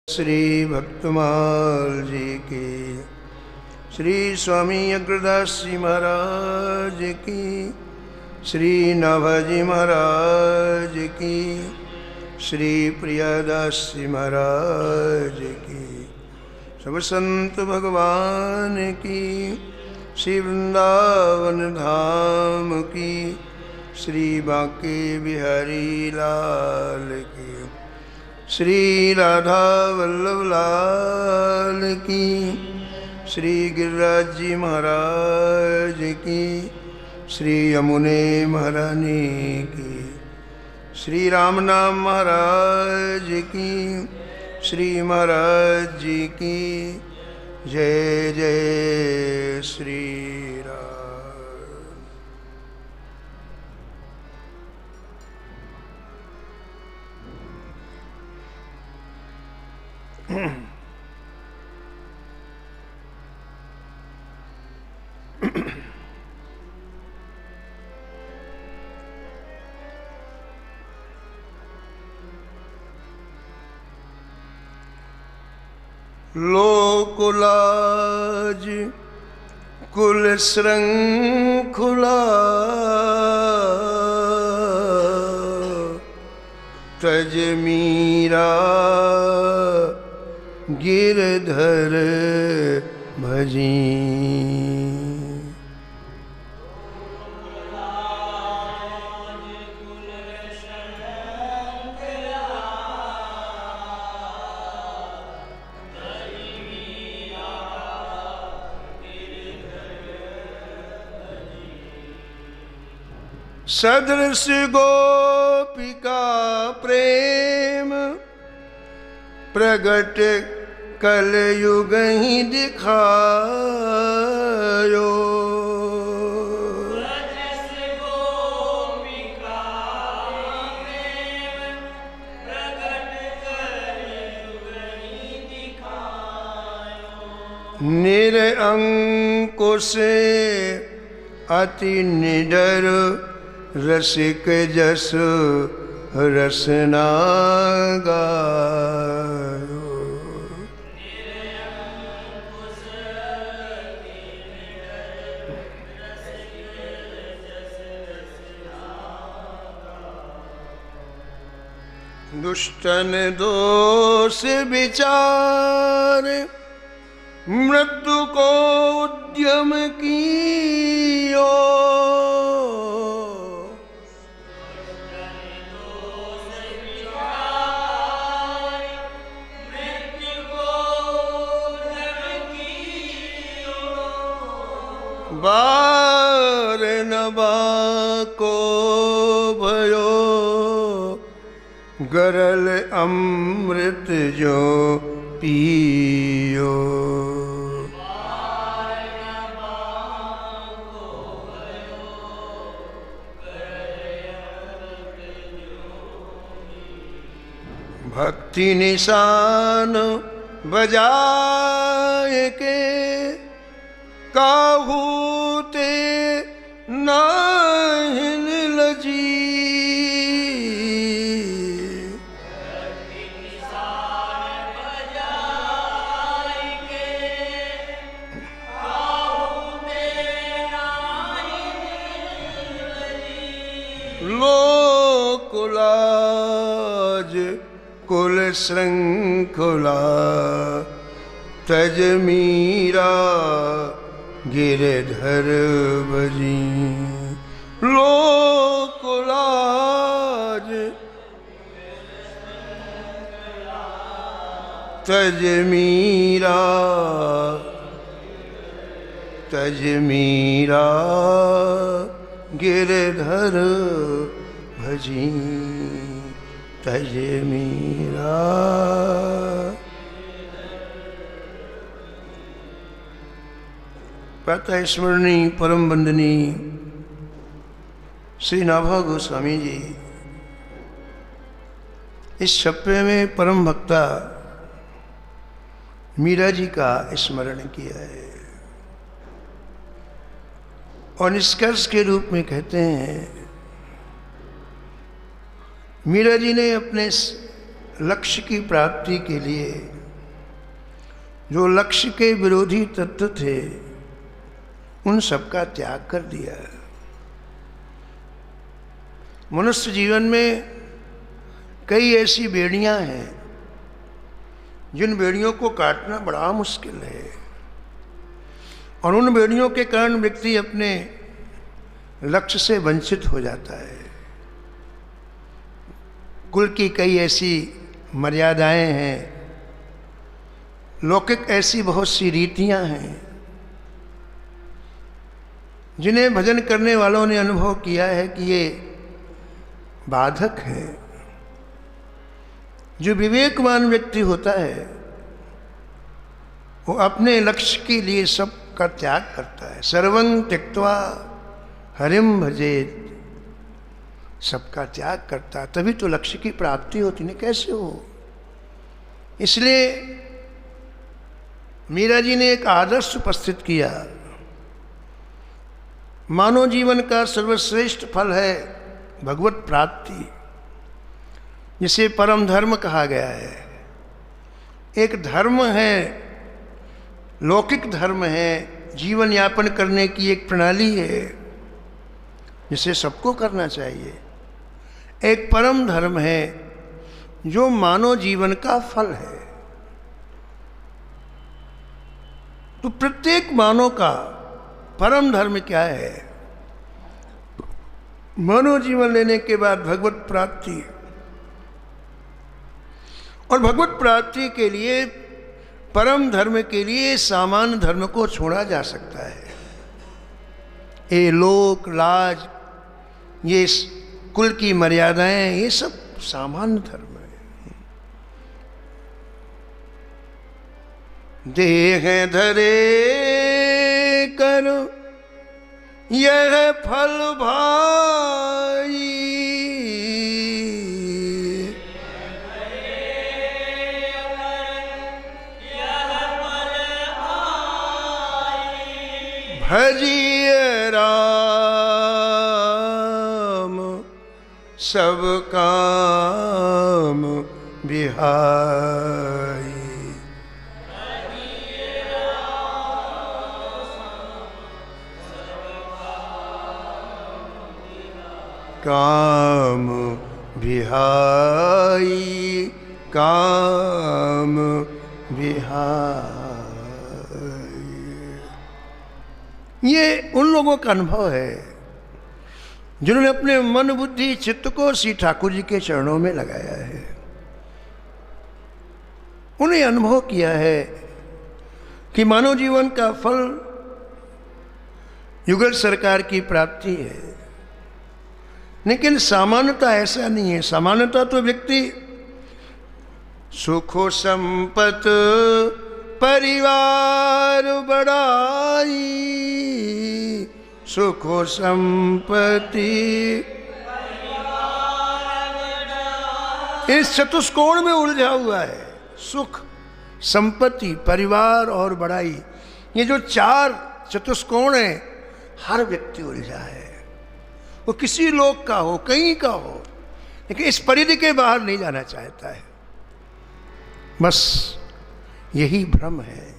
श्री भक्तमाल जी की, श्री स्वामी अग्रदास जी महाराज की, श्री नाभाजी महाराज की, श्री प्रियादास जी महाराज की, सब संत भगवान की, श्री वृंदावन धाम की, श्री बांके बिहारी लाल की, श्री राधा वल्लभ लाल की, श्री गिरिराज जी महाराज की, श्री यमुने महारानी की, श्री राम नाम महाराज की, श्री महाराज जी की जय जय श्री राम। लोकुलाज कुल श्रृंखला तज मीरा गिरधर भजी। सदृश गोपिका प्रेम प्रगट कलयुग ही दिखायो। निरअंकुश अति निडर रसिक जस रसना गायो। दुष्टन दोष विचार मृत्यु को उद्यम कियो। बार नबा को भयो गरल अमृत जो पियो। भक्ति निशान बजाए के काहू ते नाहिन लजी। लोकुलाज कुल श्रृंखला तज मीरा गिरधर भजी। लोकुलाज तज मीरा गिरधर भजी। तज मीरा। प्रातः स्मरणीय परम वंदनीय श्री नाभा गोस्वामी जी इस छप्पे में परम भक्ता मीरा जी का स्मरण किया है और निष्कर्ष के रूप में कहते हैं मीरा जी ने अपने लक्ष्य की प्राप्ति के लिए जो लक्ष्य के विरोधी तत्व थे उन सबका त्याग कर दिया। मनुष्य जीवन में कई ऐसी बेड़ियां हैं जिन बेड़ियों को काटना बड़ा मुश्किल है, और उन बेड़ियों के कारण व्यक्ति अपने लक्ष्य से वंचित हो जाता है। कुल की कई ऐसी मर्यादाएं हैं, लौकिक ऐसी बहुत सी रीतियां हैं जिन्हें भजन करने वालों ने अनुभव किया है कि ये बाधक है। जो विवेकवान व्यक्ति होता है वो अपने लक्ष्य के लिए सब का त्याग करता है। सर्वं त्यक्त्वा हरिम भजेत, सबका त्याग करता है, तभी तो लक्ष्य की प्राप्ति होती। नहीं कैसे हो? इसलिए मीरा जी ने एक आदर्श उपस्थित किया। मानव जीवन का सर्वश्रेष्ठ फल है भगवत प्राप्ति, जिसे परम धर्म कहा गया है। एक धर्म है, लौकिक धर्म है, जीवन यापन करने की एक प्रणाली है जिसे सबको करना चाहिए। एक परम धर्म है जो मानव जीवन का फल है। तो प्रत्येक मानव का परम धर्म क्या है? मानव जीवन लेने के बाद भगवत प्राप्ति, और भगवत प्राप्ति के लिए, परम धर्म के लिए सामान्य धर्म को छोड़ा जा सकता है। ये लोक लाज, ये कुल की मर्यादाएं, ये सब सामान्य धर्म है। देह धरे कर यह फल भाई, भजिए राम सब काम बिहाई। काम बिहाई, काम बिहाई। ये उन लोगों का अनुभव है जिन्होंने अपने मन बुद्धि चित्त को श्री ठाकुर जी के चरणों में लगाया है। उन्हें अनुभव किया है कि मानव जीवन का फल युगल सरकार की प्राप्ति है। लेकिन सामान्यता ऐसा नहीं है। सामान्यता तो व्यक्ति सुखो संपत परिवार बढ़ाई, सुखो संपत्ति, इस चतुष्कोण में उलझा हुआ है। सुख, संपत्ति, परिवार और बड़ाई, ये जो चार चतुष्कोण है, हर व्यक्ति उलझा है। वो किसी लोक का हो, कहीं का हो, लेकिन इस परिधि के बाहर नहीं जाना चाहता है। बस यही भ्रम है।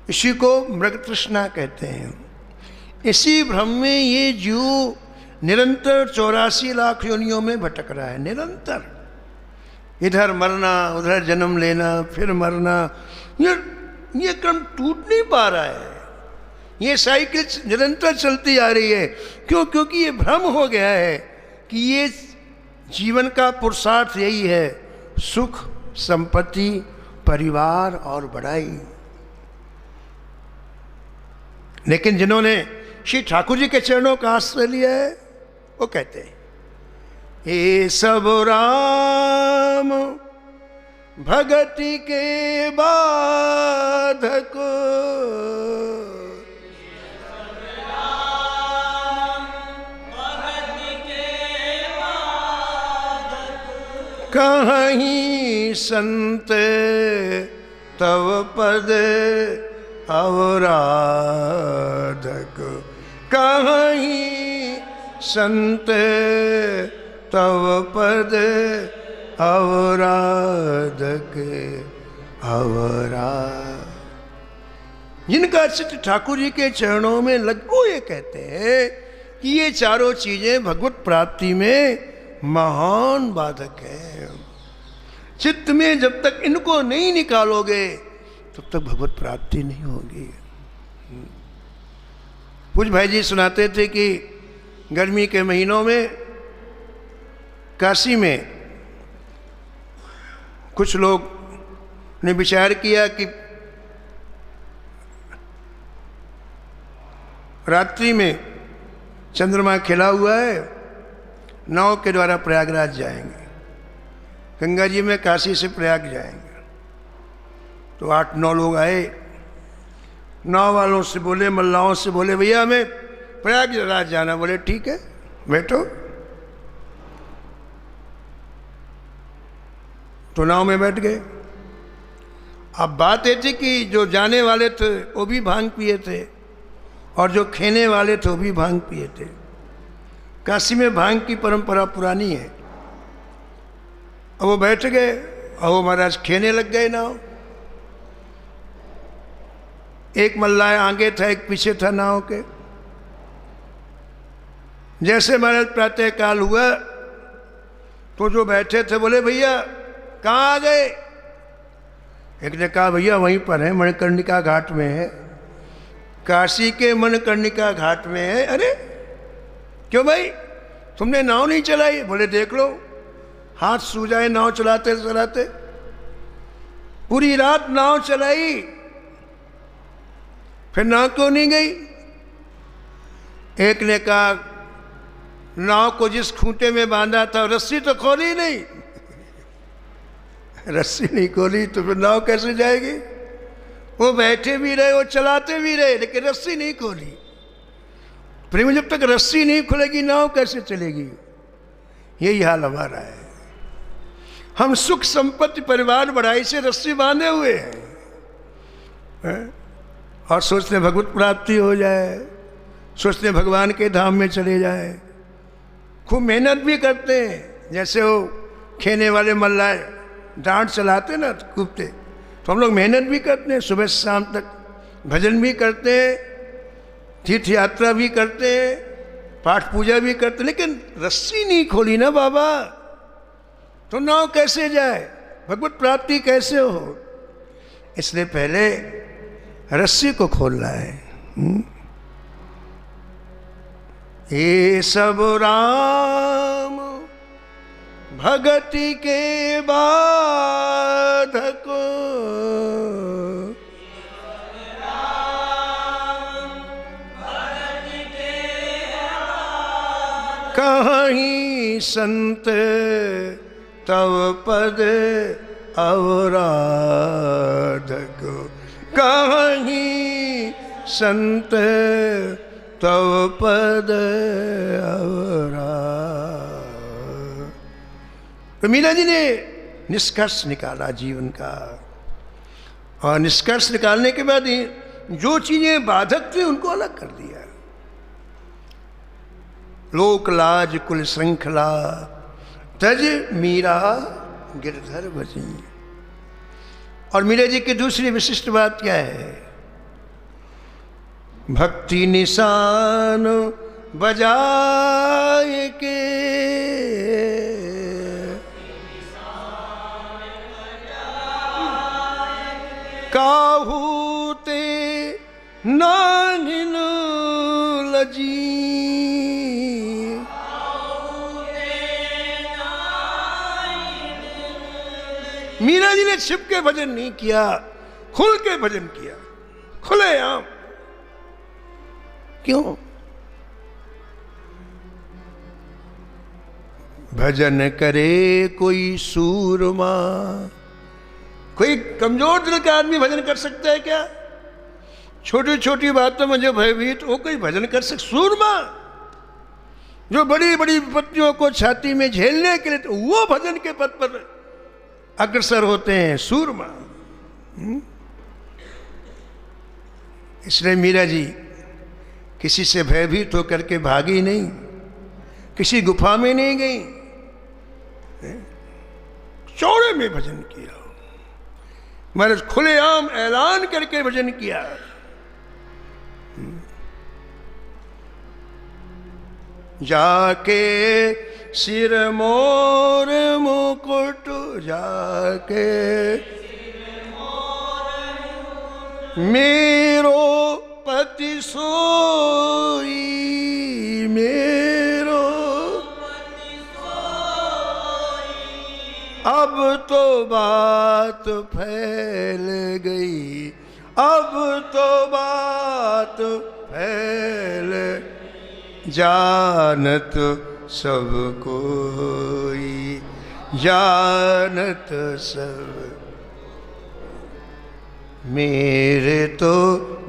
इसी को मृग तृष्णा कहते हैं। इसी भ्रम में ये जीव निरंतर 84 लाख योनियों में भटक रहा है। निरंतर इधर मरना, उधर जन्म लेना, फिर मरना, ये क्रम टूट नहीं पा रहा है। ये साइकिल निरंतर चलती आ रही है। क्यों? क्योंकि ये भ्रम हो गया है कि ये जीवन का पुरुषार्थ यही है, सुख, संपत्ति, परिवार और बड़ाई। लेकिन जिन्होंने श्री ठाकुर जी के चरणों का आश्रय लिया है, वो कहते हैं, ये सब राम भगति के बाधक, कहीं संत तव पद अवराधक, कहीं संत तव पद अवराधक, अवरा। जिनका चित्त ठाकुर जी के चरणों में लग, वो ये कहते हैं कि ये चारों चीजें भगवत प्राप्ति में महान बाधक है। चित्त में जब तक इनको नहीं निकालोगे तब तक भगवत प्राप्ति नहीं होगी। पूज्य भाई जी सुनाते थे कि गर्मी के महीनों में काशी में कुछ लोग ने विचार किया कि रात्रि में चंद्रमा खिला हुआ है, नाव के द्वारा प्रयागराज जाएंगे, गंगा जी में काशी से प्रयाग जाएंगे। तो 8-9 लोग आए, नाव वालों से बोले, मल्लाहों से बोले, भैया हमें प्रयागराज जाना। बोले ठीक है बैठो। तो नाव में बैठ गए। अब बात ये थी कि जो जाने वाले थे वो भी भांग पिए थे और जो खेने वाले थे वो भी भांग पिए थे। काशी में भांग की परंपरा पुरानी है। अब वो बैठ गए और वो महाराज खेने लग गए नाव। एक मल्लाह आगे था, एक पीछे था नाव के। जैसे महाराज प्रातः काल हुआ तो जो बैठे थे बोले भैया कहाँ आ गए। एक ने कहा भैया वहीं पर है, मणिकर्णिका घाट में है, काशी के मणिकर्णिका घाट में है। अरे क्यों भाई तुमने नाव नहीं चलाई। बोले देख लो हाथ सूझ जाए नाव चलाते चलाते, पूरी रात नाव चलाई, फिर नाव क्यों नहीं गई। एक ने कहा नाव को जिस खूंटे में बांधा था रस्सी तो खोली नहीं। रस्सी नहीं खोली तो फिर नाव कैसे जाएगी। वो बैठे भी रहे, वो चलाते भी रहे, लेकिन रस्सी नहीं खोली। प्रेम जब तक रस्सी नहीं खुलेगी नाव कैसे चलेगी। यही हाल हमारा है। हम सुख संपत्ति परिवार बढ़ाई से रस्सी बांधे हुए हैं और सोचते हैं भगवत प्राप्ति हो जाए, सोचते हैं भगवान के धाम में चले जाए। खूब मेहनत भी करते हैं। जैसे वो खेने वाले मल्लाह डांट चलाते ना कूदते, तो हम लोग मेहनत भी करते हैं, सुबह से शाम तक भजन भी करते हैं, तीर्थ यात्रा भी करते हैं, पाठ पूजा भी करते हैं, लेकिन रस्सी नहीं खोली ना बाबा, तो नाव कैसे जाए, भगवत प्राप्ति कैसे हो। इसलिए पहले रस्सी को खोलना है। ये सब राम भगति के बाधक, कहीं संत तव पद अवराधक, कहीं संत तव पद अवराधक। तो मीरा जी ने निष्कर्ष निकाला जीवन का, और निष्कर्ष निकालने के बाद जो चीजें बाधक थी उनको अलग कर दिया। लोक लाज कुल श्रृंखला तज मीरा गिरधर भजी। और मीरा जी की दूसरी विशिष्ट बात क्या है। भक्ति निशान बजाए के, काहूते नाहिन लजी। मीरा जी ने छिप के भजन नहीं किया, खुल के भजन किया, खुले आम। क्यों? भजन करे कोई सूरमा। कोई कमजोर दिल का आदमी भजन कर सकता है क्या? छोटी छोटी बातों में जो भयभीत वो कोई भजन कर सकता? सूरमा जो बड़ी बड़ी विपत्तियों को छाती में झेलने के लिए, तो वो भजन के पद पर अग्रसर होते हैं, सूरमा। इसलिए मीरा जी किसी से भयभीत होकर के भागी नहीं, किसी गुफा में नहीं गई, चौड़े में भजन किया। महाराज खुलेआम ऐलान करके भजन किया। जाके सिर मोर मुकुट, जाके मेरो पति सोई, मेरो अब तो बात फैल गई, अब तो बात फैल, जानत सब कोई, जानत सब। मेरे तो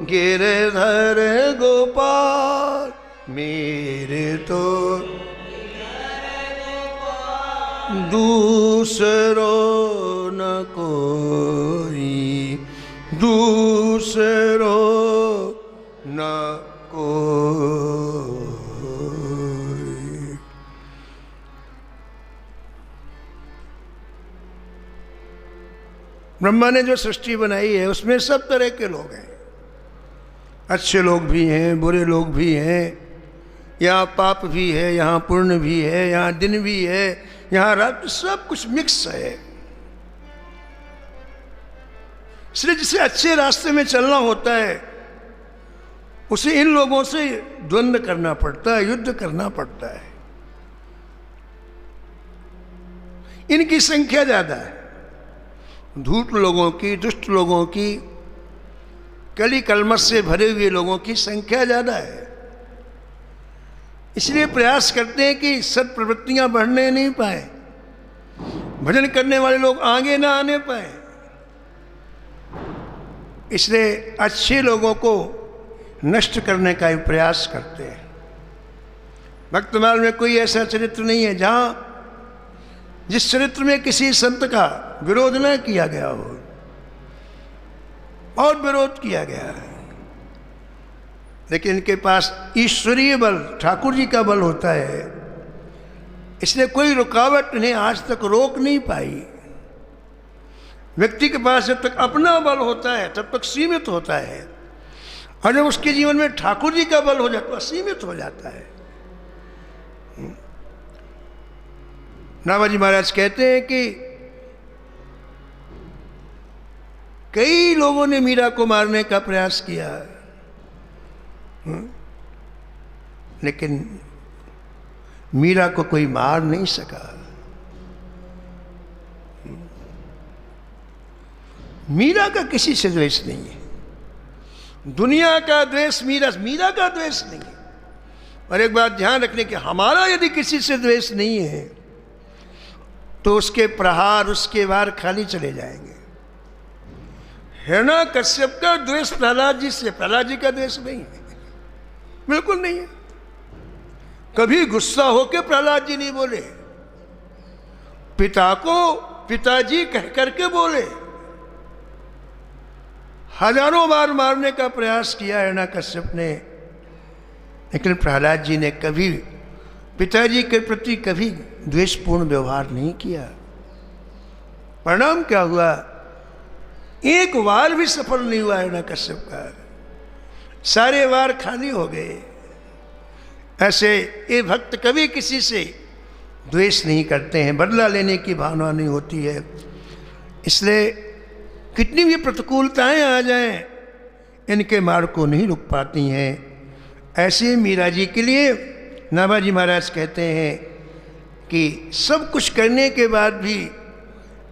गिरधर गोपाल, मेरे तो दूसरो न कोई, दूसरो न कोई। ब्रह्मा ने जो सृष्टि बनाई है उसमें सब तरह के लोग हैं, अच्छे लोग भी हैं, बुरे लोग भी हैं, यहाँ पाप भी है, यहाँ पुण्य भी है, यहाँ दिन भी है, यहाँ रात, सब कुछ मिक्स है। इसलिए जिसे अच्छे रास्ते में चलना होता है उसे इन लोगों से द्वंद्व करना पड़ता है, युद्ध करना पड़ता है। इनकी संख्या ज्यादा है, धूर्त लोगों की, दुष्ट लोगों की, कली कलमश से भरे हुए लोगों की संख्या ज्यादा है। इसलिए प्रयास करते हैं कि सद प्रवृत्तियां बढ़ने नहीं पाए, भजन करने वाले लोग आगे ना आने पाए। इसलिए अच्छे लोगों को नष्ट करने का ही प्रयास करते हैं। भक्तमाल में कोई ऐसा चरित्र नहीं है जहां जिस चरित्र में किसी संत का विरोध न किया गया हो, और विरोध किया गया है। लेकिन इनके पास ईश्वरीय बल, ठाकुर जी का बल होता है, इसलिए कोई रुकावट इन्हें आज तक रोक नहीं पाई। व्यक्ति के पास जब तक अपना बल होता है तब तक सीमित होता है, और जब उसके जीवन में ठाकुर जी का बल हो जाता है असीमित हो जाता है। नाभाजी महाराज कहते हैं कि कई लोगों ने मीरा को मारने का प्रयास किया, लेकिन मीरा को कोई मार नहीं सका। मीरा का किसी से द्वेष नहीं है, दुनिया का द्वेष मीरा का द्वेष नहीं है। और एक बात ध्यान रखने की, हमारा यदि किसी से द्वेष नहीं है तो उसके प्रहार, उसके वार खाली चले जाएंगे। हिरण्यकश्यप का द्वेष प्रहलाद जी से, प्रहलाद जी का द्वेष नहीं है, बिल्कुल नहीं है। कभी गुस्सा होकर प्रहलाद जी नहीं बोले, पिता को पिताजी कह करके बोले। हजारों बार मारने का प्रयास किया हिरण्यकश्यप ने, लेकिन प्रहलाद जी ने कभी पिताजी के प्रति कभी द्वेषपूर्ण व्यवहार नहीं किया। परिणाम क्या हुआ? एक वार भी सफल नहीं हुआ हिरण्यकश्यप का, सारे वार खाली हो गए। ऐसे ये भक्त कभी किसी से द्वेष नहीं करते हैं, बदला लेने की भावना नहीं होती है। इसलिए कितनी भी प्रतिकूलताएं आ जाएं, इनके मार्ग को नहीं रुक पाती हैं। ऐसे मीरा जी के लिए नाभाजी महाराज कहते हैं कि सब कुछ करने के बाद भी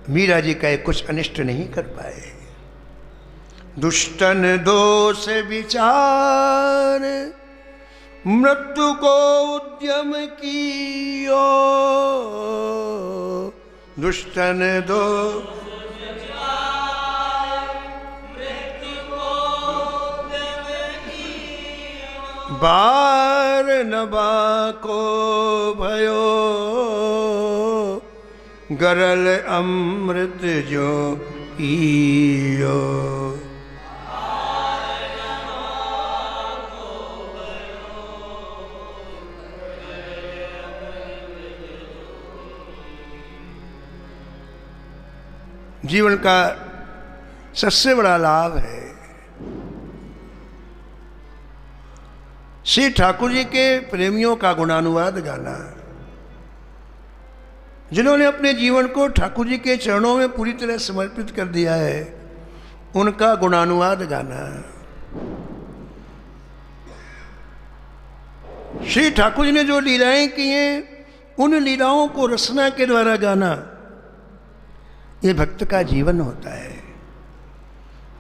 मीरा जी का कुछ अनिष्ट नहीं कर पाए। दुष्टन दोष विचार मृत्यु को उद्यम कियो, दुष्टन दो बार नबा को भयो, गरल अमृत जो पियो। जीवन का सबसे बड़ा लाभ है। श्री ठाकुर जी के प्रेमियों का गुणानुवाद गाना, जिन्होंने अपने जीवन को ठाकुर जी के चरणों में पूरी तरह समर्पित कर दिया है, उनका गुणानुवाद गाना। श्री ठाकुर जी ने जो लीलाएं की हैं, उन लीलाओं को रसना के द्वारा गाना, ये भक्त का जीवन होता है।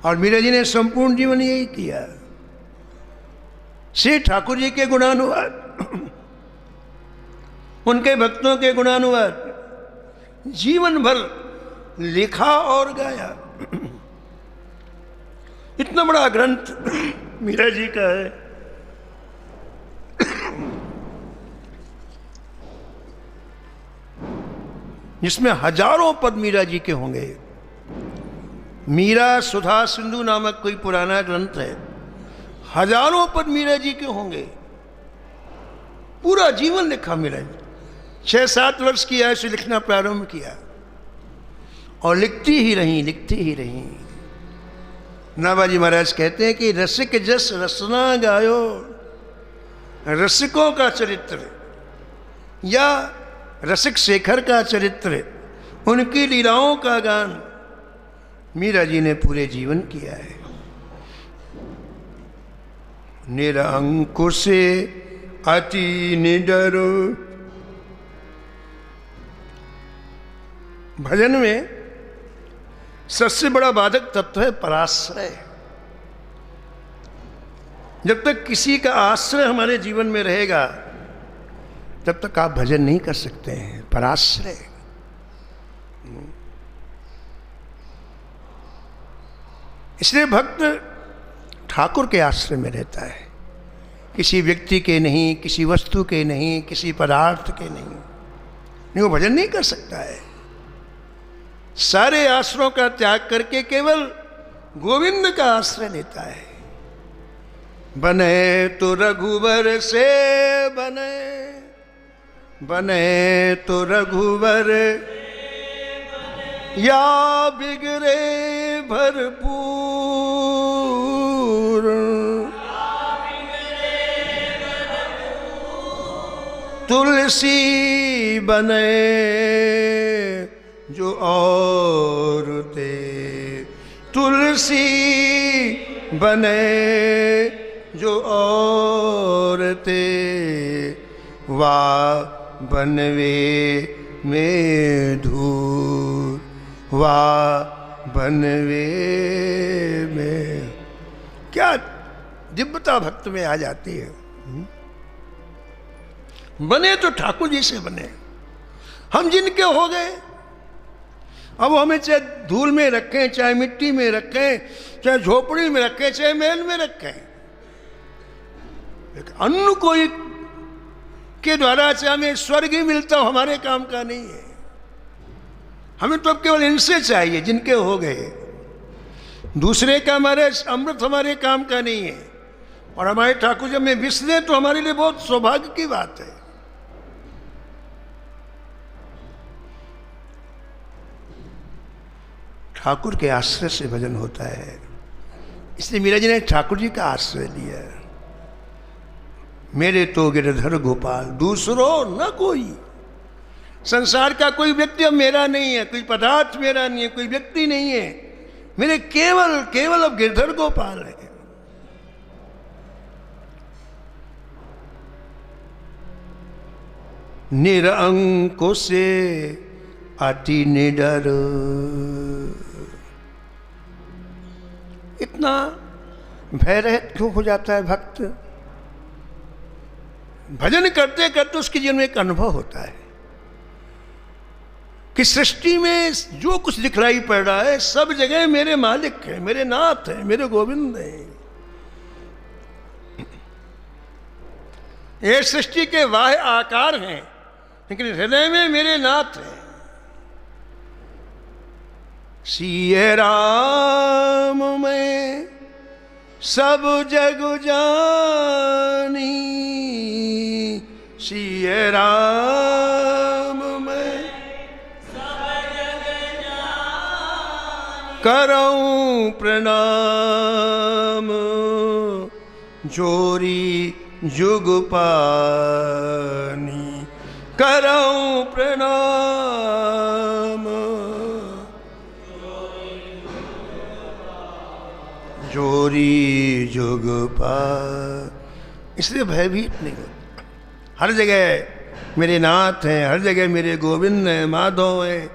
और मीरा जी ने संपूर्ण जीवन यही किया। श्री ठाकुर जी के गुणानुवाद, उनके भक्तों के गुणानुवाद जीवन भर लिखा और गाया। इतना बड़ा ग्रंथ मीरा जी का है। जिसमें हजारों पद मीरा जी के होंगे। मीरा सुधा सिंधु नामक कोई पुराना ग्रंथ है, हजारों पद मीरा जी के होंगे। पूरा जीवन लिखा मीरा जी। 6-7 वर्ष की आयु से लिखना प्रारंभ किया और लिखती ही रही। नाभाजी महाराज कहते हैं कि रसिक जस रसना गायो, रसिकों का चरित्र या रसिक शेखर का चरित्र, उनकी लीलाओं का गान मीरा जी ने पूरे जीवन किया है। निरंकुशे अति निडर। भजन में सबसे बड़ा बाधक तत्व है पराश्रय। जब तक किसी का आश्रय हमारे जीवन में रहेगा, तब तक आप भजन नहीं कर सकते हैं। पराश्रय, इसलिए भक्त ठाकुर के आश्रय में रहता है, किसी व्यक्ति के नहीं, किसी वस्तु के नहीं, किसी पदार्थ के नहीं वो भजन नहीं कर सकता है। सारे आश्रयों का त्याग करके केवल गोविंद का आश्रय लेता है। बने तो रघुवर से बने तो रघुवर या बिगड़े भरपूर, तुलसी बने जो और ते, तुलसी बने जो और ते, वा बनवे में धूर, वा बनवे में। क्या दिव्यता भक्त में आ जाती है। बने तो ठाकुर जी से बने। हम जिनके हो गए, अब हमें चाहे धूल में रखें, चाहे मिट्टी में रखें, चाहे झोपड़ी में रखें, चाहे महल में रखें, अन्न कोई के द्वारा चाहे हमें स्वर्ग ही मिलता हो, हमारे काम का नहीं है। हमें तो अब केवल इनसे चाहिए जिनके हो गए। दूसरे का हमारे अमृत हमारे काम का नहीं है। और हमारे ठाकुर जब में विष दें तो हमारे लिए बहुत सौभाग्य की बात है। ठाकुर के आश्रय से भजन होता है। इसलिए मीरा जी ने ठाकुर जी का आश्रय लिया। मेरे तो गिरधर गोपाल दूसरो न कोई। संसार का कोई व्यक्ति अब मेरा नहीं है, कोई पदार्थ मेरा नहीं है, कोई व्यक्ति नहीं है। मेरे केवल केवल अब गिरधर गोपाल है। निरंकुशे अति निडर। इतना भय रहित क्यों हो जाता है भक्त? भजन करते करते उसके जीवन में एक अनुभव होता है कि सृष्टि में जो कुछ दिखलाई पड़ रहा है सब जगह मेरे मालिक हैं, मेरे नाथ हैं, मेरे गोविंद हैं। ये सृष्टि के बाह्य आकार हैं, लेकिन हृदय में मेरे नाथ हैं। सिय राम में सब जग जानी, सिय राम में करऊं प्रणाम जोरी जुग पानी, करऊं प्रणाम जोरी जुग पानी। इसलिए भयभीत नहीं होता। हर जगह मेरे नाथ हैं, हर जगह मेरे गोविंद हैं, माधव हैं,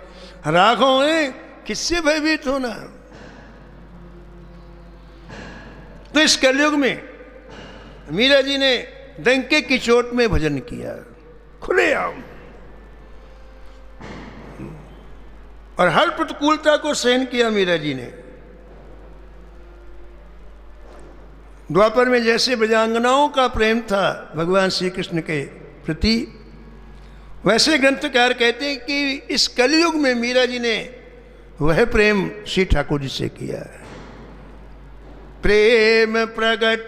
राघव हैं, किससे भयभीत होना। तो इस कलयुग में मीरा जी ने डंके की चोट में भजन किया, खुलेआम, और हर प्रतिकूलता को सहन किया मीरा जी ने। द्वापर में जैसे ब्रजांगनाओं का प्रेम था भगवान श्री कृष्ण के प्रति, वैसे ग्रंथकार कहते हैं कि इस कलयुग में मीरा जी ने वह प्रेम श्री ठाकुर जी से किया है। प्रेम प्रगट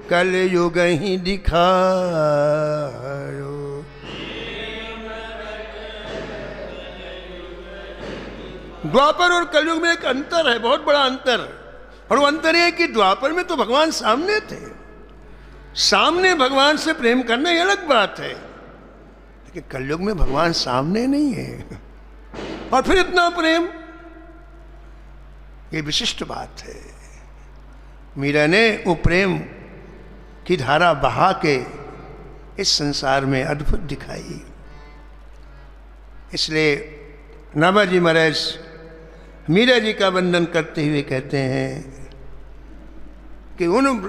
कलयुग ही दिखायो, द्वापर और कलयुग में एक अंतर है, बहुत बड़ा अंतर। और वो अंतर है कि द्वापर में तो भगवान सामने थे, सामने भगवान से प्रेम करना ये अलग बात है, लेकिन कलयुग में भगवान सामने नहीं है, और फिर इतना प्रेम, ये विशिष्ट बात है। मीरा ने वो प्रेम की धारा बहा के इस संसार में अद्भुत दिखाई। इसलिए नाभाजी महाराज मीरा जी का वंदन करते हुए कहते हैं कि उन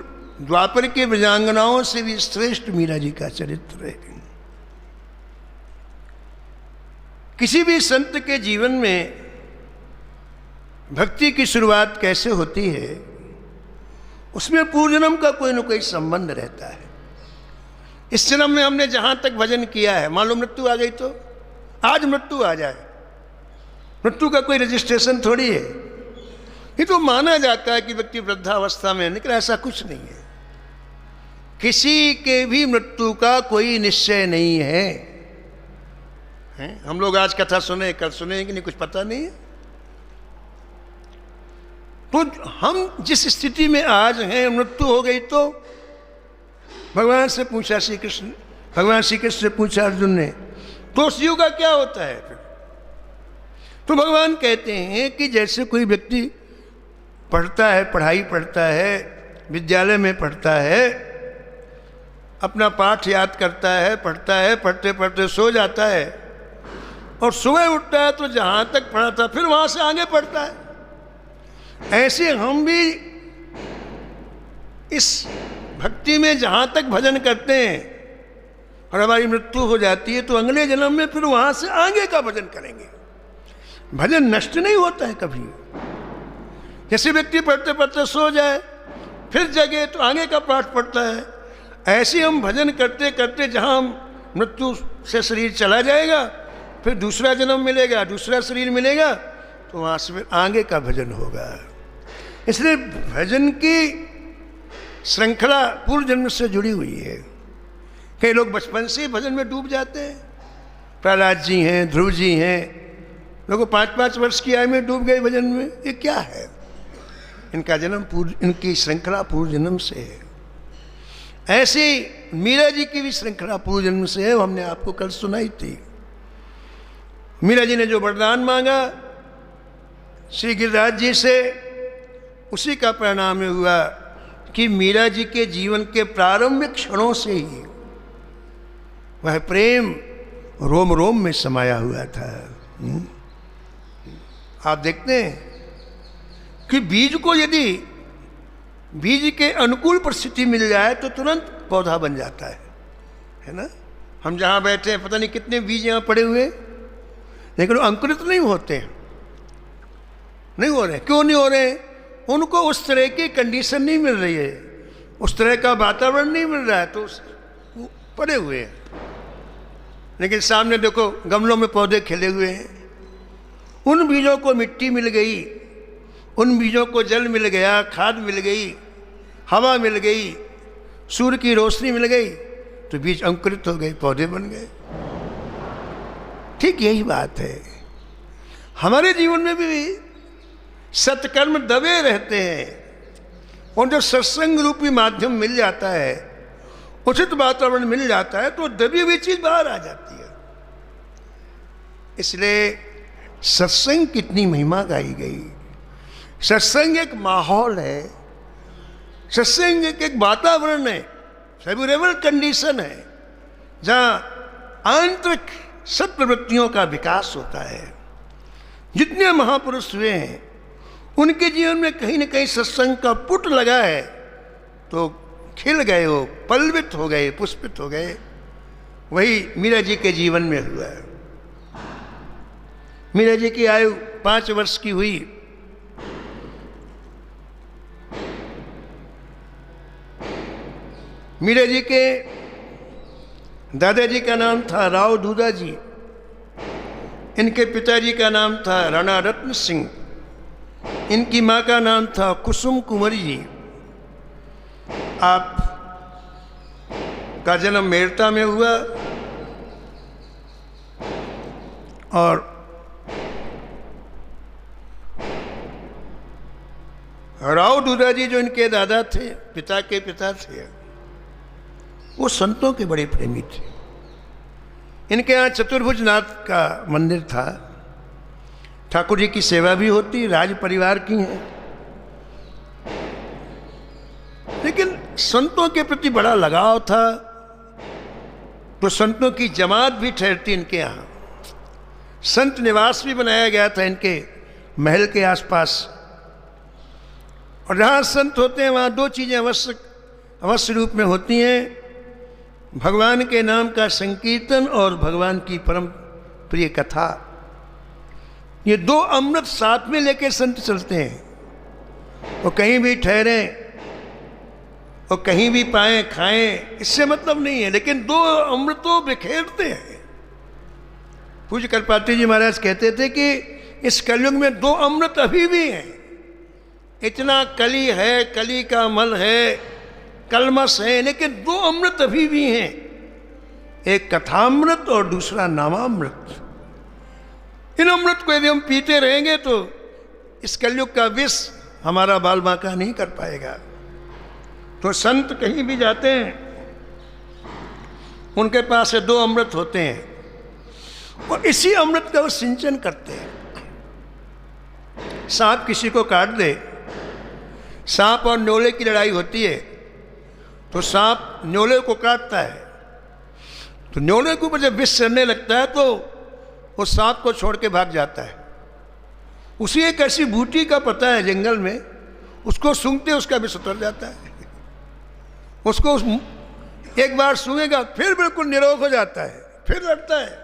द्वापर के ब्रजांगनाओं से भी श्रेष्ठ मीरा जी का चरित्र है। किसी भी संत के जीवन में भक्ति की शुरुआत कैसे होती है, उसमें पूर्व जन्म का कोई न कोई संबंध रहता है। इस जन्म में हमने जहां तक भजन किया है, मान लो मृत्यु आ गई तो आज मृत्यु आ जाए, मृत्यु का कोई रजिस्ट्रेशन थोड़ी है, ये तो माना जाता है कि व्यक्ति वृद्धावस्था में, लेकिन ऐसा कुछ नहीं है। किसी के भी मृत्यु का कोई निश्चय नहीं है, हम लोग आज कथा सुने, कल सुने कि नहीं, कुछ पता नहीं है। तो हम जिस स्थिति में आज हैं, मृत्यु हो गई तो भगवान से पूछा श्री कृष्ण, भगवान श्री कृष्ण से पूछा अर्जुन ने, तो उस युग का क्या होता है फिर? तो भगवान कहते हैं कि जैसे कोई व्यक्ति पढ़ता है, पढ़ाई पढ़ता है, विद्यालय में पढ़ता है, अपना पाठ याद करता है, पढ़ता है, पढ़ते पढ़ते सो जाता है, और सुबह उठता है तो जहाँ तक पढ़ा था फिर वहाँ से आगे पढ़ता है। ऐसे हम भी इस भक्ति में जहाँ तक भजन करते हैं और हमारी मृत्यु हो जाती है, तो अगले जन्म में फिर वहाँ से आगे का भजन करेंगे। भजन नष्ट नहीं होता है कभी। जैसे व्यक्ति पढ़ते पढ़ते सो जाए, फिर जगे तो आगे का पाठ पढ़ता है, ऐसे हम भजन करते करते जहाँ हम मृत्यु से शरीर चला जाएगा, फिर दूसरा जन्म मिलेगा, दूसरा शरीर मिलेगा, तो वहाँ से फिर आगे का भजन होगा। इसलिए भजन की श्रृंखला पूर्व जन्म से जुड़ी हुई है। कई लोग बचपन से ही भजन में डूब जाते हैं। प्रहलाद जी हैं, ध्रुव जी हैं, लोग 5-5 वर्ष की आयु में डूब गए भजन में। ये क्या है? इनका जन्म इनकी श्रृंखला पूर्व जन्म से है। ऐसे मीरा जी की भी श्रृंखला पूर्व जन्म से है, वो हमने आपको कल सुनाई थी। मीरा जी ने जो वरदान मांगा श्री गिरिराज जी से, उसी का परिणाम हुआ कि मीरा जी के जीवन के प्रारंभिक क्षणों से ही वह प्रेम रोम रोम में समाया हुआ था। आप देखते हैं कि बीज को यदि बीज के अनुकूल परिस्थिति मिल जाए तो तुरंत पौधा बन जाता है ना। हम जहाँ बैठे हैं, पता नहीं कितने बीज यहाँ पड़े हुए, लेकिन वो अंकुरित नहीं होते, नहीं हो रहे। क्यों नहीं हो रहे? उनको उस तरह की कंडीशन नहीं मिल रही है, उस तरह का वातावरण नहीं मिल रहा है, तो पड़े हुए हैं। लेकिन सामने देखो गमलों में पौधे खिले हुए हैं, उन बीजों को मिट्टी मिल गई, उन बीजों को जल मिल गया, खाद मिल गई, हवा मिल गई, सूर्य की रोशनी मिल गई, तो बीज अंकुरित हो गए, पौधे बन गए। ठीक यही बात है हमारे जीवन में भी। सत्कर्म दबे रहते हैं। और जब सत्संग रूपी माध्यम मिल जाता है, उचित वातावरण मिल जाता है, तो दबी हुई चीज बाहर आ जाती है। इसलिए सत्संग कितनी महिमा गाई गई। सत्संग एक माहौल है, सत्संग एक वातावरण है, फेवरेबल कंडीशन है, जहां आंतरिक सत्प्रवृत्तियों का विकास होता है। जितने महापुरुष हुए हैं उनके जीवन में कहीं न कहीं सत्संग का पुट लगा है, तो खिल गए, हो पल्लवित हो गए, पुष्पित हो गए। वही मीरा जी के जीवन में हुआ है। मीरा जी की आयु 5 वर्ष की हुई। मीरा जी के दादाजी का नाम था राव दूधा जी, इनके पिताजी का नाम था राणा रत्न सिंह, इनकी मां का नाम था कुसुम कुंवरी जी। आप का जन्म मेरठा में हुआ और राव दूधा जी जो इनके दादा थे, पिता के पिता थे, वो संतों के बड़े प्रेमी थे। इनके यहाँ चतुर्भुज नाथ का मंदिर था, ठाकुर जी की सेवा भी होती, राज परिवार की है, लेकिन संतों के प्रति बड़ा लगाव था। तो संतों की जमात भी ठहरती इनके यहाँ, संत निवास भी बनाया गया था इनके महल के आसपास। और जहाँ संत होते हैं वहाँ 2 चीज़ें अवश्य रूप में होती हैं, भगवान के नाम का संकीर्तन और भगवान की परम प्रिय कथा। ये 2 अमृत साथ में लेके संत चलते हैं। वो कहीं भी ठहरे और कहीं भी पाएं खाएं, इससे मतलब नहीं है, लेकिन 2 अमृतों बिखेरते हैं। पूज्य कलपाती जी महाराज कहते थे कि इस कलयुग में 2 अमृत अभी भी हैं। इतना कली है, कली का मल है, कलमस है, लेकिन 2 अमृत अभी भी हैं, एक कथामृत और दूसरा नामामृत। इन अमृत को यदि हम पीते रहेंगे तो इस कलयुग का विष हमारा बाल बांका नहीं कर पाएगा। तो संत कहीं भी जाते हैं, उनके पास से 2 अमृत होते हैं और इसी अमृत का वो सिंचन करते हैं। सांप किसी को काट दे, सांप और न्योले की लड़ाई होती है, तो सांप न्योले को काटता है, तो न्योले के ऊपर जब विष चढ़ने लगता है तो वो सांप को छोड़ के भाग जाता है। उसी एक ऐसी बूटी का पता है जंगल में, उसको सूंघते उसका विष उतर जाता है। उसको एक बार सूंघेगा फिर बिल्कुल निरोग हो जाता है, फिर लड़ता है।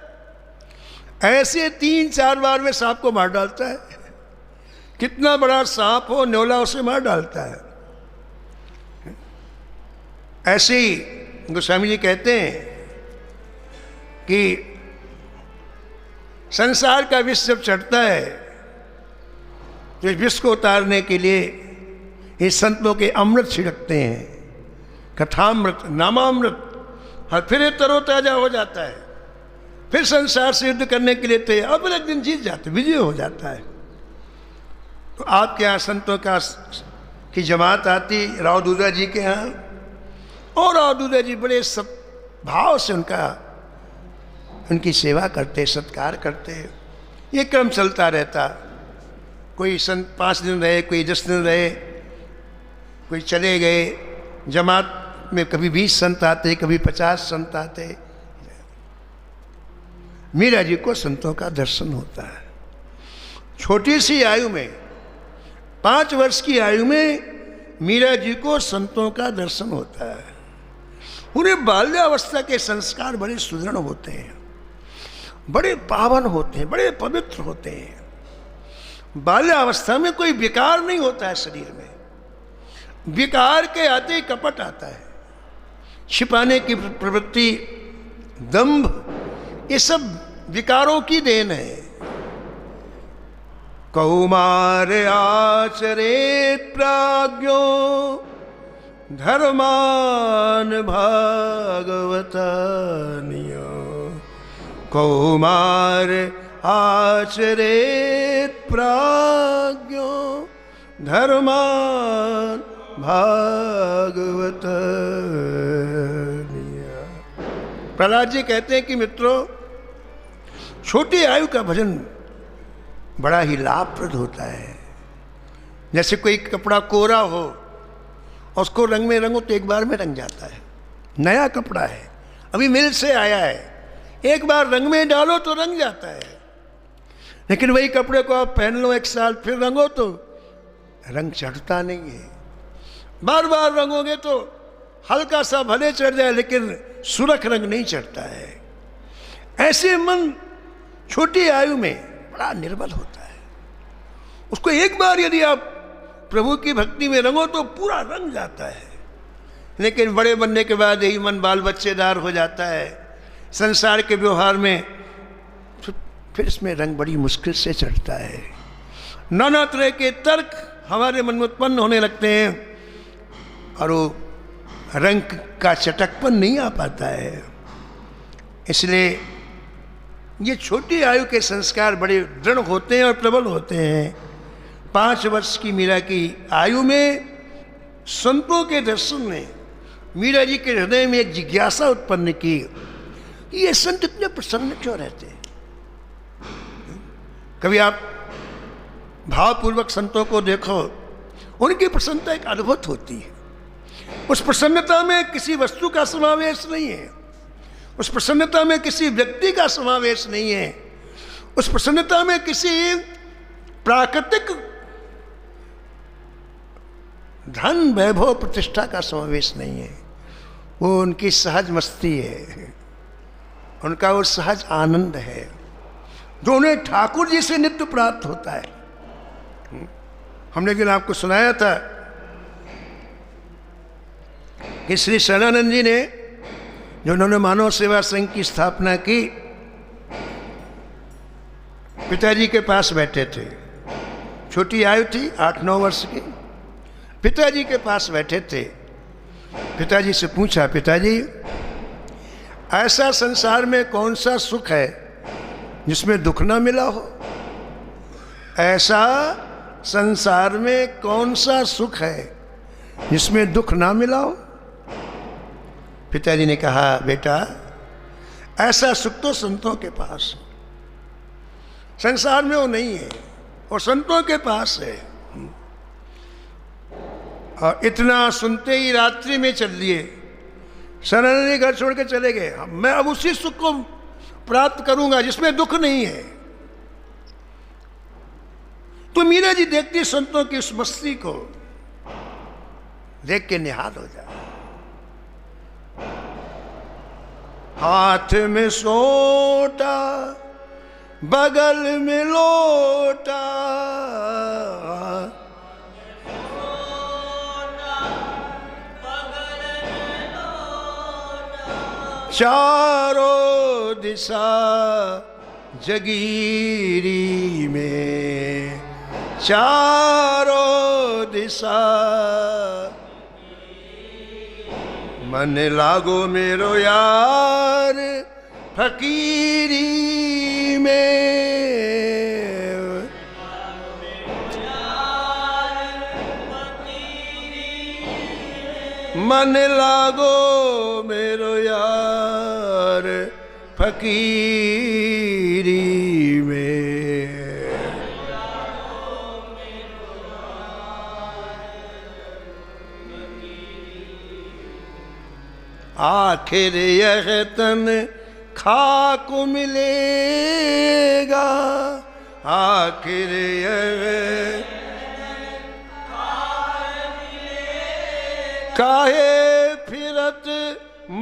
ऐसे 3-4 बार में सांप को मार डालता है। कितना बड़ा सांप हो, न्योला उसे मार डालता है। ऐसे ही गोस्वामी जी कहते हैं कि संसार का विष जब चढ़ता है तो इस विष को उतारने के लिए ये संतों के अमृत छिड़कते हैं, कथामृत, नामामृत, और फिर ये तरोताजा हो जाता है। फिर संसार से युद्ध करने के लिए तैयार, अब एक दिन जीत जाते, विजय हो जाता है। तो आपके यहाँ संतों की जमात आती राव दूधा जी के यहाँ, और राव दूधा जी बड़े सब भाव से उनकी सेवा करते, सत्कार करते। ये क्रम चलता रहता। कोई संत 5 दिन रहे, कोई 10 दिन रहे, कोई चले गए। जमात में कभी 20 संत आते, कभी 50 संत आते। मीरा जी को संतों का दर्शन होता है। छोटी सी आयु में, 5 वर्ष की आयु में मीरा जी को संतों का दर्शन होता है। उन्हें बाल्यावस्था के संस्कार बड़े सुदृढ़ होते हैं, बड़े पावन होते हैं, बड़े पवित्र होते हैं। बाल्यावस्था में कोई विकार नहीं होता है शरीर में। विकार के आते ही कपट आता है, छिपाने की प्रवृत्ति, दंभ, ये सब विकारों की देन है। कौमार आचरेत प्राज्ञो धर्मान भागवतानियो। कौमार आचरेत प्राज्ञो धर्मान भागवत। प्रहलाद जी कहते हैं कि मित्रों, छोटी आयु का भजन बड़ा ही लाभप्रद होता है। जैसे कोई कपड़ा कोरा हो और उसको रंग में रंगो तो एक बार में रंग जाता है। नया कपड़ा है, अभी मिल से आया है, एक बार रंग में डालो तो रंग जाता है। लेकिन वही कपड़े को आप पहन लो 1 साल, फिर रंगो तो रंग चढ़ता नहीं है। बार बार रंगोगे तो हल्का सा भले चढ़ जाए, लेकिन सुरख रंग नहीं चढ़ता है। ऐसे मन छोटी आयु में बड़ा निर्बल होता है। उसको एक बार यदि आप प्रभु की भक्ति में रंगो तो पूरा रंग जाता है। लेकिन बड़े बनने के बाद यही मन बाल बच्चेदार हो जाता है, संसार के व्यवहार में, फिर इसमें रंग बड़ी मुश्किल से चढ़ता है। नाना तरह के तर्क हमारे मन में उत्पन्न होने लगते हैं और वो रंग का चटकपन नहीं आ पाता है। इसलिए ये छोटी आयु के संस्कार बड़े दृढ़ होते हैं और प्रबल होते हैं। 5 वर्ष की मीरा की आयु में संतों के दर्शन ने मीरा जी के हृदय में एक जिज्ञासा उत्पन्न की, ये संत इतने प्रसन्न क्यों रहते हैं। कभी आप भावपूर्वक संतों को देखो, उनकी प्रसन्नता एक अद्भुत होती है। उस प्रसन्नता में किसी वस्तु का समावेश नहीं है, उस प्रसन्नता में किसी व्यक्ति का समावेश नहीं है, उस प्रसन्नता में किसी प्राकृतिक धन वैभव प्रतिष्ठा का समावेश नहीं है। वो उनकी सहज मस्ती है, उनका वो सहज आनंद है जो उन्हें ठाकुर जी से नित्य प्राप्त होता है। हमने एक दिन आपको सुनाया था कि श्री शरणानंद जी ने, जो उन्होंने मानव सेवा संघ की स्थापना की, पिताजी के पास बैठे थे। छोटी आयु थी, 8-9 वर्ष की। पिताजी के पास बैठे थे। पिताजी से पूछा, पिताजी ऐसा संसार में कौन सा सुख है जिसमें दुख ना मिला हो? ऐसा संसार में कौन सा सुख है जिसमें दुख ना मिला हो? पिताजी ने कहा, बेटा ऐसा सुख तो संतों के पास है, संसार में वो नहीं है, और संतों के पास है। और इतना सुनते ही रात्रि में चल दिए। शरणानंद घर छोड़ के चले गए। मैं अब उसी सुख को प्राप्त करूंगा जिसमें दुख नहीं है। तो मीरा जी देखती संतों की उस मस्ती को, देख के निहाल हो जाए। हाथ में सोटा, बगल में लोटा, चारों दिशा जगीरी में, चारों दिशा मन लागो मेरो यार फकीरी में। मन लागो मेरो यार फकीरी में। आखिर यह तन खाक मिलेगा, आखिर यह काहे फिरत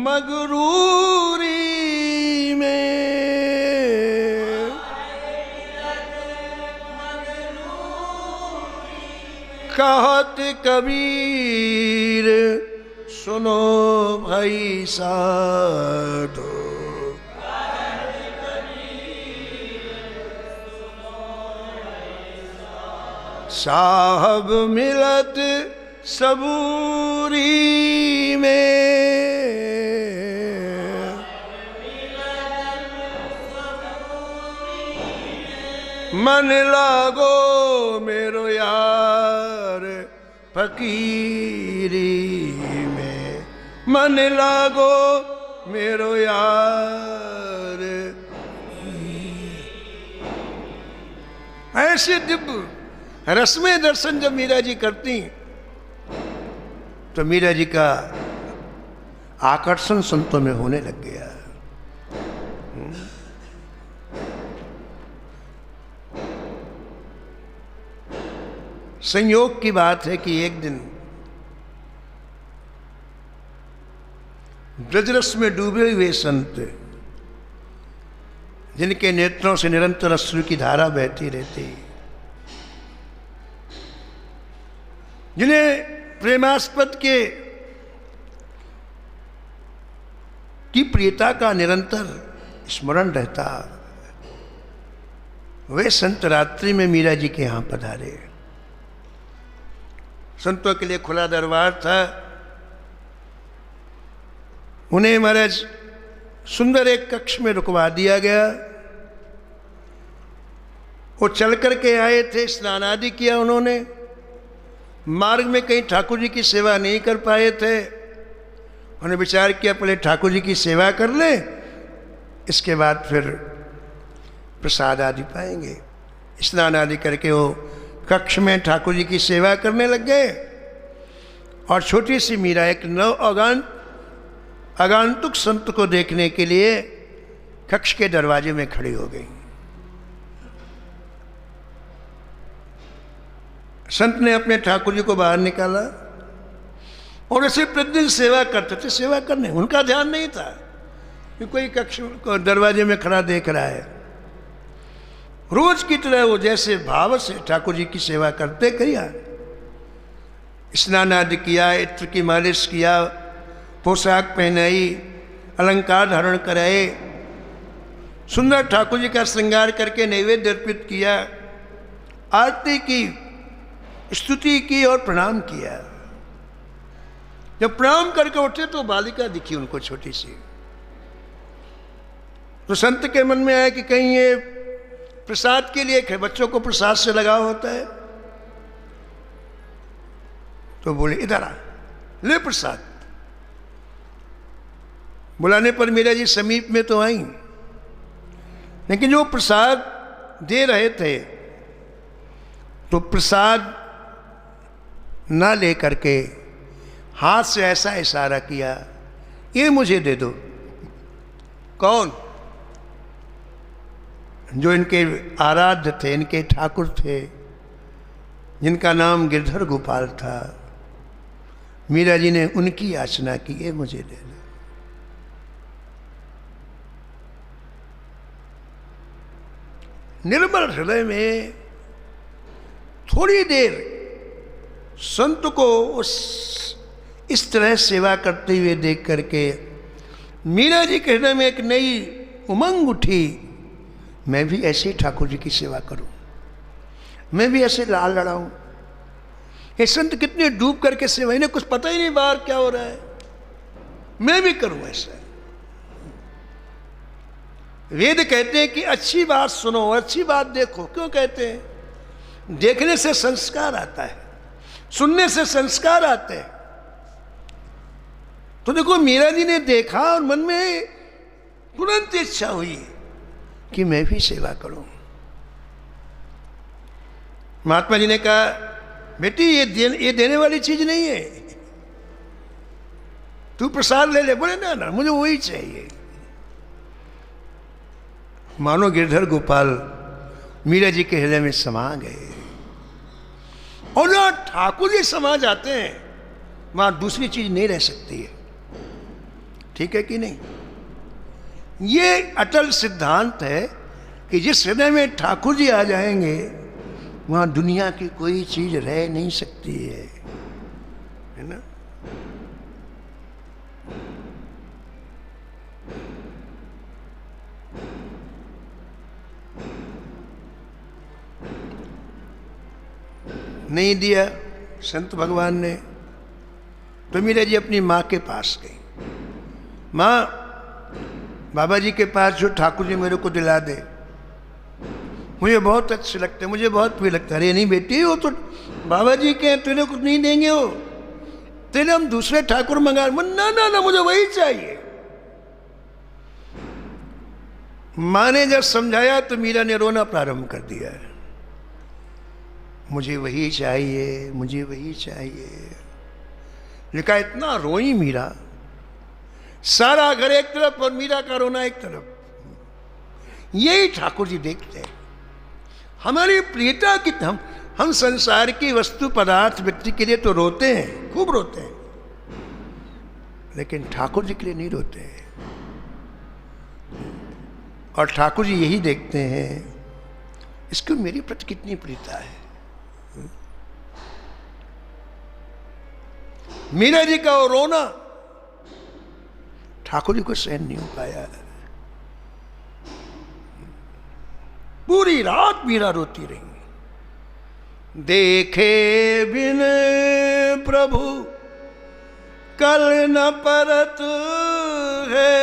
मगरूरी में। कहत कबीर सुनो भाई साधो, साहब मिलत सबूरी में। मन लागो मेरो यार फकीरी में मन लागो मेरो यार। ऐसे दिव्य रसमय दर्शन जब मीरा जी करती तो मीरा जी का आकर्षण संतों में होने लग गया। संयोग की बात है कि एक दिन ब्रजरस में डूबे हुए संत, जिनके नेत्रों से निरंतर अश्रु की धारा बहती रहती, जिन्हें प्रेमास्पद की प्रियता का निरंतर स्मरण रहता, वे संत रात्रि में मीरा जी के यहां पधारे। संतों के लिए खुला दरबार था। उन्हें महाराज सुंदर एक कक्ष में रुकवा दिया गया। वो चल करके आए थे, स्नान आदि किया उन्होंने। मार्ग में कहीं ठाकुर जी की सेवा नहीं कर पाए थे। उन्होंने विचार किया पहले ठाकुर जी की सेवा कर ले, इसके बाद फिर प्रसाद आदि पाएंगे। स्नान आदि करके वो कक्ष में ठाकुर जी की सेवा करने लग गए। और छोटी सी मीरा एक आगंतुक संत को देखने के लिए कक्ष के दरवाजे में खड़ी हो गई। संत ने अपने ठाकुर जी को बाहर निकाला और ऐसे प्रतिदिन सेवा करते थे। सेवा करने उनका ध्यान नहीं था कि कोई कक्ष को दरवाजे में खड़ा देख रहा है। रोज की तरह वो जैसे भाव से ठाकुर जी की सेवा करते किया। स्नान आदि किया, इत्र की मालिश किया, पोशाक पहनाई, अलंकार धारण कराए, सुंदर ठाकुर जी का श्रृंगार करके नैवेद्य अर्पित किया, आरती की, स्तुति की और प्रणाम किया। जब प्रणाम करके उठे तो बालिका दिखी उनको, छोटी सी। तो संत के मन में आया कि कहीं ये प्रसाद के लिए, बच्चों को प्रसाद से लगाव होता है। तो बोले इधर आ, ले प्रसाद। बुलाने पर मीरा जी समीप में तो आई, लेकिन जो प्रसाद दे रहे थे तो प्रसाद ना ले करके हाथ से ऐसा इशारा किया, ये मुझे दे दो। कौन? जो इनके आराध्य थे, इनके ठाकुर थे, जिनका नाम गिरधर गोपाल था। मीरा जी ने उनकी याचना की, ये मुझे दे दो। निर्मल हृदय में थोड़ी देर संत को इस तरह सेवा करते हुए देख करके मीरा जी के हृदय में एक नई उमंग उठी। मैं भी ऐसे ठाकुर जी की सेवा करूं, मैं भी ऐसे लाल लड़ाऊं। ये संत कितने डूब करके सेवा, इन्हें कुछ पता ही नहीं बाहर क्या हो रहा है, मैं भी करूं ऐसा। वेद कहते हैं कि अच्छी बात सुनो, अच्छी बात देखो। क्यों कहते हैं? देखने से संस्कार आता है, सुनने से संस्कार आते हैं। तो देखो मीरा जी ने देखा और मन में तुरंत इच्छा हुई कि मैं भी सेवा करूं। महात्मा जी ने कहा, बेटी ये देने वाली चीज नहीं है, तू प्रसाद ले ले। बोले ना मुझे वही चाहिए। मानो गिरधर गोपाल मीरा जी के हृदय में समा गए। और जहां ठाकुर जी समा जाते हैं वहां दूसरी चीज नहीं रह सकती है। ठीक है कि नहीं? ये अटल सिद्धांत है कि जिस हृदय में ठाकुर जी आ जाएंगे वहां दुनिया की कोई चीज रह नहीं सकती है ना? नहीं दिया संत भगवान ने, तो मीरा जी अपनी माँ के पास गई। माँ, बाबा जी के पास जो ठाकुर जी मेरे को दिला दे। मुझे बहुत अच्छे लगते हैं, मुझे बहुत प्रिय लगता है। अरे नहीं बेटी, वो तो बाबा जी के, तेरे कुछ नहीं देंगे हो, तेरे हम दूसरे ठाकुर मंगा। ना ना ना, मुझे वही चाहिए। माँ ने जब समझाया तो मीरा ने रोना प्रारंभ कर दिया। मुझे वही चाहिए, मुझे वही चाहिए। लिखा इतना रोई मीरा, सारा घर एक तरफ और मीरा का रोना एक तरफ। यही ठाकुर जी देखते हैं हमारी प्रियता की। हम संसार की वस्तु पदार्थ व्यक्ति के लिए तो रोते हैं, खूब रोते हैं, लेकिन ठाकुर जी के लिए नहीं रोते हैं। और ठाकुर जी यही देखते हैं इसको मेरी प्रति कितनी प्रियता है। मीरा जी का वो रोना ठाकुर जी को सहन नहीं हो पाया। पूरी रात मीरा रोती रही। देखे बिन प्रभु कल न परत है,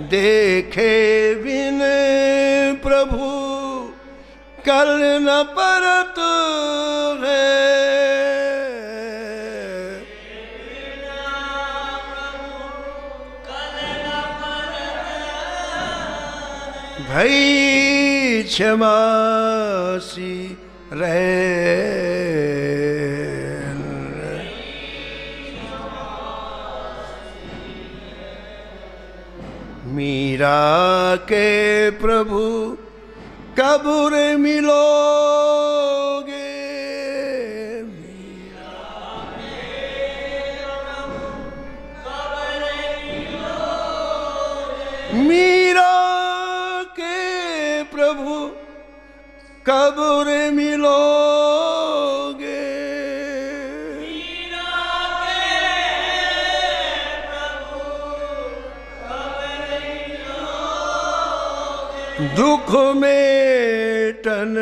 देखे बिन प्रभु कल न परत है, भई क्षमासी रहे। मीरा के प्रभु कब रे मिलोगे, मीरा के प्रभु कब रे मिलोगे, दुख में टन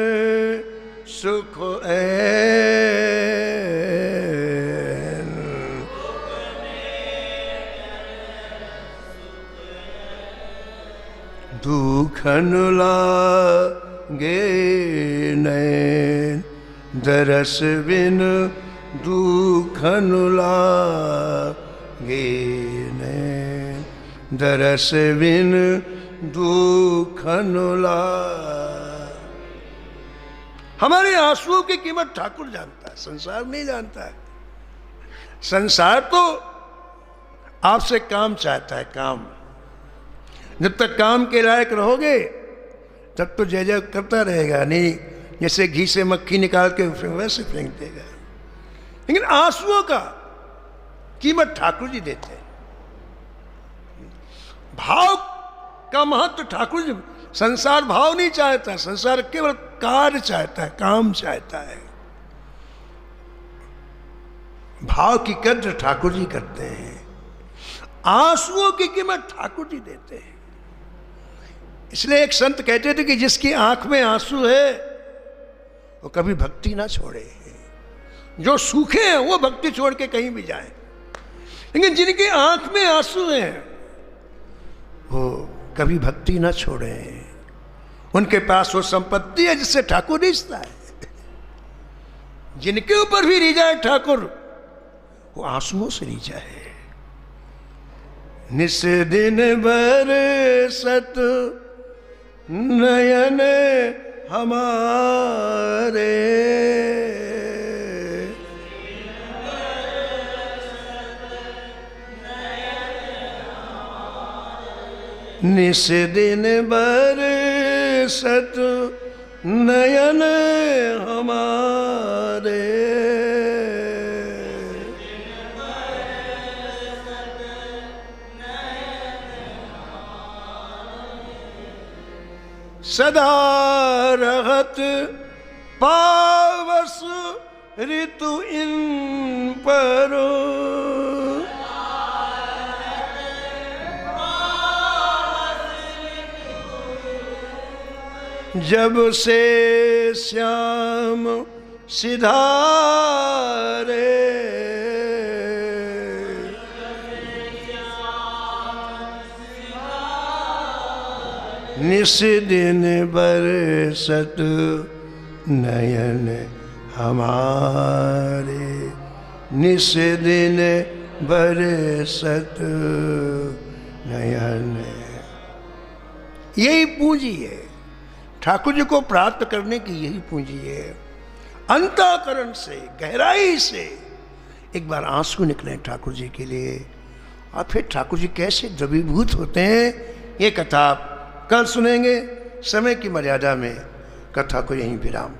सुख ऐन, दुखन लागे नैन दरस बिन, दुखन लागे नैन दरस बिन, दुखन लागे। हमारे आंसुओं की कीमत ठाकुर जानता है, संसार नहीं जानता है। संसार तो आपसे काम चाहता है, काम। जब तक काम के लायक रहोगे तब तो जय जय करता रहेगा, नहीं जैसे घी से मक्खी निकाल के वैसे फेंक देगा। लेकिन आंसुओं का कीमत ठाकुर जी देते हैं। भाव का महत्व ठाकुर जी। संसार भाव नहीं चाहता, संसार केवल कार्य चाहता है, काम चाहता है। भाव की कद्र ठाकुर जी करते हैं, आंसुओं की कीमत ठाकुर जी देते हैं। इसलिए एक संत कहते थे कि जिसकी आंख में आंसू है वो कभी भक्ति ना छोड़े। जो सूखे हैं वो भक्ति छोड़ के कहीं भी जाएं, लेकिन जिनकी आंख में आंसू हैं वो कभी भक्ति ना छोड़े। उनके पास वो संपत्ति है जिससे ठाकुर रिझता है। जिनके ऊपर भी रिझा है ठाकुर, वो आंसुओं से रिझा है। निस दिन बरसत नयन हमारे, निस दिन बरसत नयन हमारे, सदा रहत पावस ऋतु इन पर, जब से श्याम सिधारे, निस दिन बरसत नयन हमारे, निस दिन बरसत नयन। यही पूंजी है ठाकुर जी को प्राप्त करने की, यही पूंजी है। अंतःकरण से, गहराई से एक बार आंसू निकले ठाकुर जी के लिए, और फिर ठाकुर जी कैसे द्रवीभूत होते हैं, ये कथा कल सुनेंगे। समय की मर्यादा में कथा को यहीं विराम।